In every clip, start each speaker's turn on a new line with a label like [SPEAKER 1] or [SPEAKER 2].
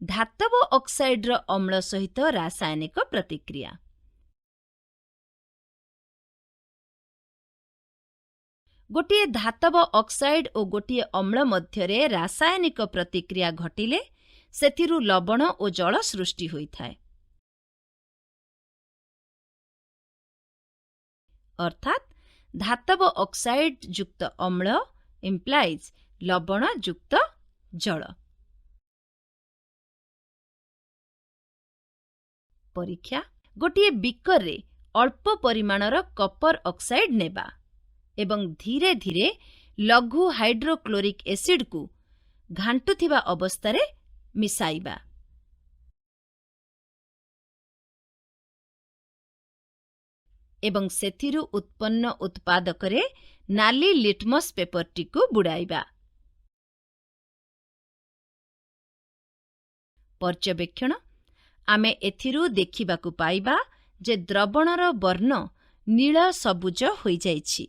[SPEAKER 1] धातव ऑक्साइड्र अम्ल सहित रासायनिक प्रतिक्रिया। गोटिए धातव ऑक्साइड और गोटिए अम्ल मध्यरे रासायनिक प्रतिक्रिया घटिले सेथिरु लवण और जल सृष्टि होइथाय। अर्थात धातव ऑक्साइड युक्त अम्ल इम्प्लाइज लवण युक्त जल। परीक्षा गोटिए बिकर रे अल्प परिमाणर कपर ऑक्साइड नेबा एवं धीरे धीरे लघु हाइड्रोक्लोरिक एसिड को घांटुथिबा अवस्थारे मिसाइबा। एवं सेथिरु उत्पन्न उत्पादकरे नाली लिटमस पेपरटी को बुड़ाइबा। पर्यवेक्षण आमे एथिरु देखिबाकु पाइबा जे द्रवणर वर्ण नील सबुज होई जाइछि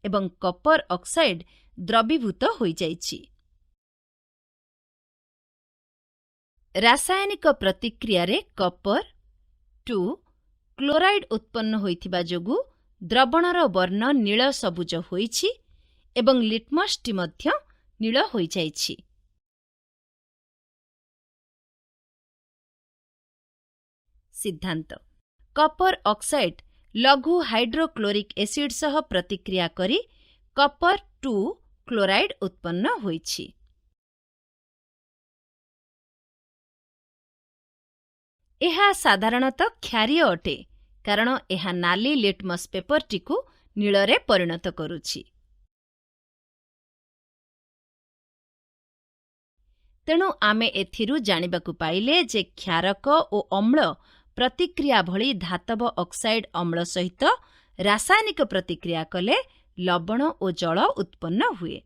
[SPEAKER 1] एवं कपर ऑक्साइड द्रवीभूत होई जाइछि। रासायनिक प्रतिक्रिया रे कपर 2 क्लोराइड उत्पन्न होइथिबा जोगु द्रवणर वर्ण नील सबुज होइछि एवं लिटमसटी मध्य नील होई जाइछि। सिद्धांत कपर ऑक्साइड लघु हाइड्रोक्लोरिक एसिड सह प्रतिक्रिया करी कपर 2 क्लोराइड उत्पन्न होइछि। एहा साधारणतः क्षारीय अटे कारण एहा नाली लिटमस पेपरटी को नीलरे परिणत करुछि। तेणु आमे एथिरु जानिबाकु पाइले जे क्षारक ओ अम्ल प्रतिक्रिया भली धातव ऑक्साइड अम्ल सहित रासायनिक प्रतिक्रिया कले लवण और जल उत्पन्न हुए।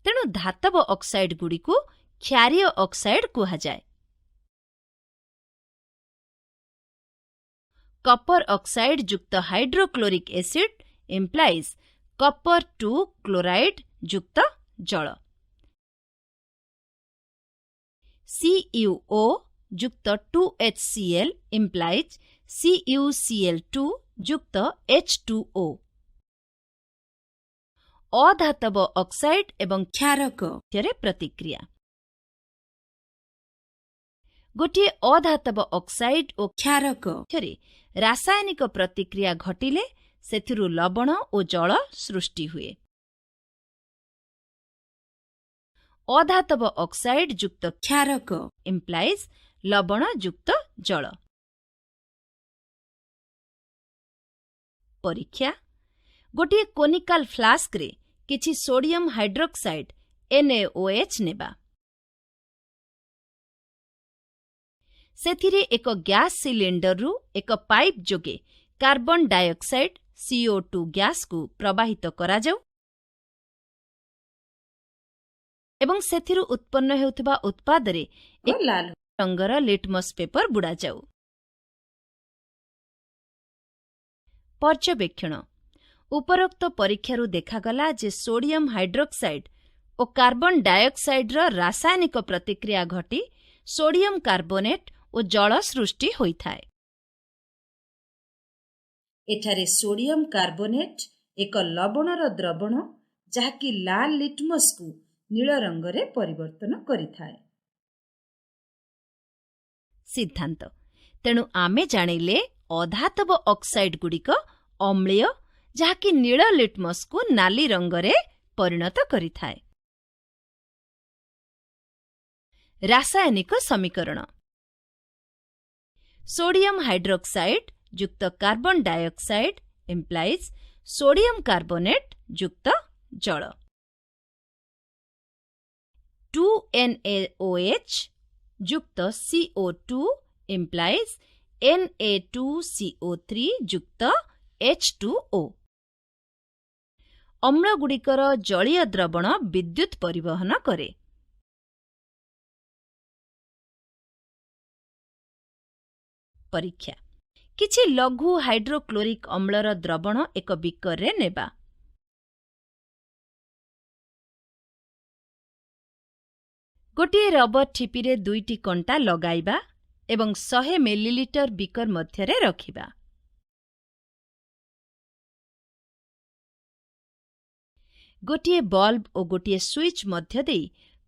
[SPEAKER 1] तेणु धातव ऑक्साइड गुड़ी को क्षारीय ऑक्साइड कहा जाए। कपर ऑक्साइड युक्त hydrochloric acid implies Kapoor 2 chloride युक्त जल। CuO युक्त 2HCl इम्प्लाइज CuCl2 युक्त H2O। अधातव ऑक्साइड एवं क्षारक मध्यरे प्रतिक्रिया। गोटिए अधातव ऑक्साइड और क्षारक मध्यरे रासायनिक प्रतिक्रिया घटिले सेथिरु लवण और जल सृष्टि हुए। अधातव ऑक्साइड युक्त क्षारक इम्प्लाइज लवण युक्त जल। परीक्षा गोटिए कोनिकल फ्लास्क रे किछि सोडियम हाइड्रोक्साइड NaOH नेबा। सेथिरे एक गैस सिलिंडर रु एक पाइप जोगे कार्बन डाइऑक्साइड CO2 गैस को प्रवाहित करा जाऊ एवं सेथिरु उत्पन्न हेउथिबा उत्पाद रे एक लाल रंगर लिटमस पेपर बुड़ा जाऊ। पर्यवेक्षण उपरोक्त परीक्षारु देखागला जे सोडियम हाइड्रोक्साइड और कार्बन डाइऑक्साइड रो रासायनिक प्रतिक्रिया घटी सोडियम कार्बोनेट और जल सृष्टि होइथाय। एठारे सोडियम कार्बोनेट एक लवणर द्रवण जाकी लाल लिटमस को नील रंगरे परिवर्तन करिथाय। सिद्धांत तेणु आमे जानिले अधातव ऑक्साइड गुड़िक अम्लीय जाकी नील लिटमस को नाली रंगरे परिणत करिथाय। रासायनिक समीकरण सोडियम हाइड्रोक्साइड युक्त carbon dioxide implies sodium carbonate युक्त जल। 2NaOH युक्त CO2 इम्प्लाइज Na2CO3 युक्त H2O। अम्ल गुड़िकर जलीय द्रवण विद्युत परिवहन करे। परीक्षा किछि लघु हाइड्रोक्लोरिक अम्लर द्रवण एक बिकर रे नेबा। ଗୋଟିଏ ରବର ଠିପିରେ 2ଟି କଣ୍ଟା ଲଗାଇବା ଏବଂ 100 ମିଲିଲିଟର ବିକର ମଧ୍ୟରେ ରଖିବା। ଗୋଟିଏ ବଲ୍ବ ଓ ଗୋଟିଏ ସୁଇଚ୍ ମଧ୍ୟ ଦେଇ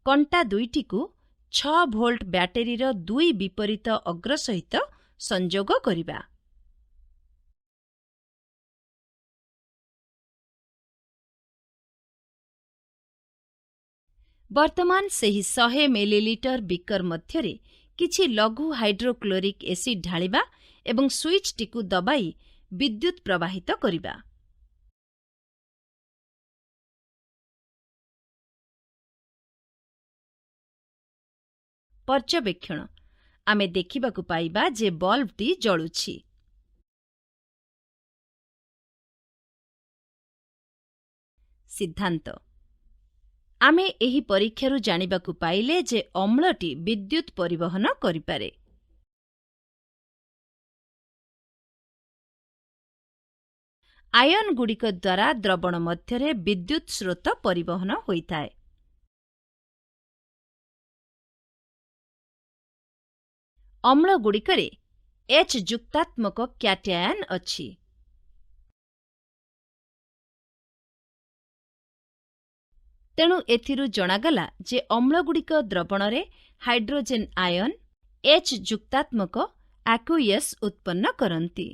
[SPEAKER 1] କଣ୍ଟା 2ଟିକୁ 6 ଭୋଲ୍ଟ ବ୍ୟାଟେରୀର 2 ବିପରୀତ ଅଗ୍ର ସହିତ ସଂଯୋଗ କରିବା। ବର୍ତ୍ତମାନ ସେହି 100 ମିଲିଲିଟର ବିକର ମଧ୍ୟରେ କିଛି ଲଘୁ ହାଇଡ୍ରୋକ୍ଲୋରିକ୍ ଏସିଡ୍ ଢାଳିବା ଏବଂ ସୁଇଚ୍ଟିକୁ ଦବାଇ ବିଦ୍ୟୁତ୍ ପ୍ରବାହିତ କରିବା। ପର୍ଯ୍ୟବେକ୍ଷଣ। ଆମେ ଦେଖିବାକୁ ପାଇବା ଯେ ବଲ୍ବଟି ଜଳୁଛି। ସିଦ୍ଧାନ୍ତ। ଆମେ ଏହି ପରୀକ୍ଷାରୁ ଜାଣିବାକୁ ପାଇଲେ ଯେ ଅମ୍ଳଟି ବିଦ୍ୟୁତ୍ ପରିବହନ କରିପାରେ। ଆୟନଗୁଡ଼ିକ ଦ୍ୱାରା ଦ୍ରବଣ ମଧ୍ୟରେ ବିଦ୍ୟୁତ୍ ସ୍ରୋତ ପରିବହନ ହୋଇଥାଏ। ଅମ୍ଳଗୁଡ଼ିକରେ H ଯୁକ୍ତାତ୍ମକ କ୍ୟାଟାୟନ ଅଛି। ତେଣୁ ଏଥିରୁ ଜଣାଗଲା ଯେ ଅମ୍ଳଗୁଡ଼ିକ ଦ୍ରବଣରେ ହାଇଡ୍ରୋଜେନ୍ ଆୟନ H ଯୁକ୍ତାତ୍ମକ ଆକ୍ୱିୟସ୍ ଉତ୍ପନ୍ନ କରନ୍ତି।